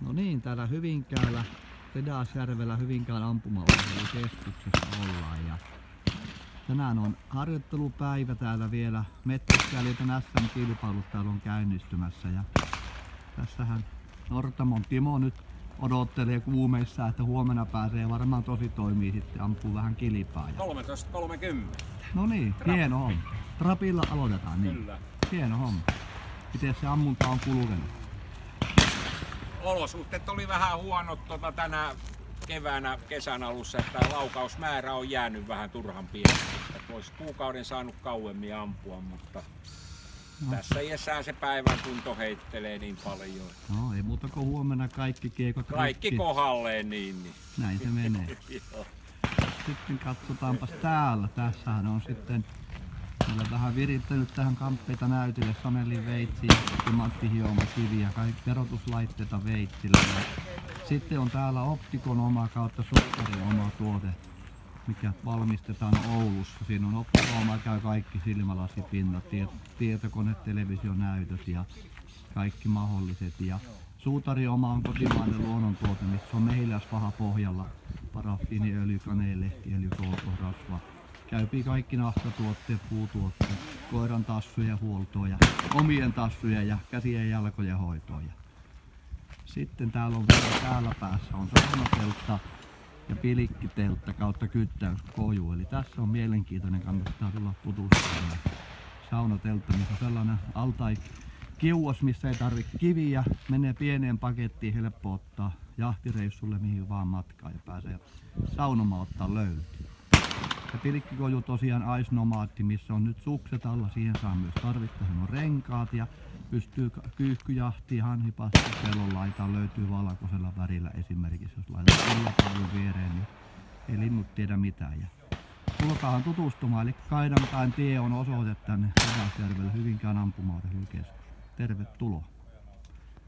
No niin, täällä Hyvinkäällä, Tedasjärvellä Hyvinkään ampumaurheilukeskuksessa ollaan. Ja tänään on harjoittelupäivä täällä vielä. Metsästäjäliiton SM-kilpailut täällä on käynnistymässä. Ja tässähän Nortamon Timo nyt odottelee kuumeissa, että huomenna pääsee varmaan tosi toimii sitten ampuu vähän kilpaa. 13.30. No niin, hieno homma. Trapilla aloitetaan niin. Kyllä. Hieno homma. Miten se ammunta on kulkenut? Olosuhteet oli vähän huonot tänä keväänä, kesän alussa, että laukausmäärä on jäänyt vähän turhan pieneksi. Olisi kuukauden saanut kauemmin ampua, mutta tässä iässään se päivän kunto heittelee niin paljon. No ei muuta kuin huomenna kaikki kiekot Kaikki rikki. kohdalleen niin. Näin se menee. Sitten katsotaanpas täällä. Tässähän on sitten meillä vähän virittänyt tähän kamppeita näytille Sanelin veitsi ja Matti Hioma kivi ja kaikki verotuslaitteita veitsillä. Ja sitten on täällä Optikon oma kautta Sukkarin oma tuote, mikä valmistetaan Oulussa. Siinä on Optikon oma, käy kaikki silmälasipinnat, tietokone, televisionäytöt ja kaikki mahdolliset. Ja Suutari oma on kotimainen luonnontuote, missä on mehiläisvaha pohjalla, parafiiniöljy, kaneelehti, öljy, rasva. Käypii kaikki nahtatuotteet, puutuotteet, koiran tassuja huoltoa ja omien tassuja ja käsien ja jalkojen hoitoa. Sitten täällä on vielä täällä päässä on saunateltta ja pilikkiteltta kautta kyttäyskoju. Eli tässä on mielenkiintoinen, kannattaa tulla tutustumaan. Saunateltta, missä on sellainen altai kiuas, missä ei tarvitse kiviä, menee pieneen pakettiin, helppo ottaa jahtireissulle mihin vaan matkaa ja pääsee saunomaan ottaa löytyy. Ja pilikkikoju tosiaan aisnomaatti, missä on nyt sukset alla, siihen saa myös tarvittaessa on renkaat ja pystyy kyyhkyjahtiin, hanhipasti, pellon laitaan löytyy valkoisella värillä esimerkiksi, jos laitetaan pellopallon viereen, niin ei linnut tiedä mitään. Ja tulkaahan tutustumaan, eli Kaidantain tie on osoite tänne Tedasjärvelle Hyvinkään ampumaurheilukeskus. Tervetuloa!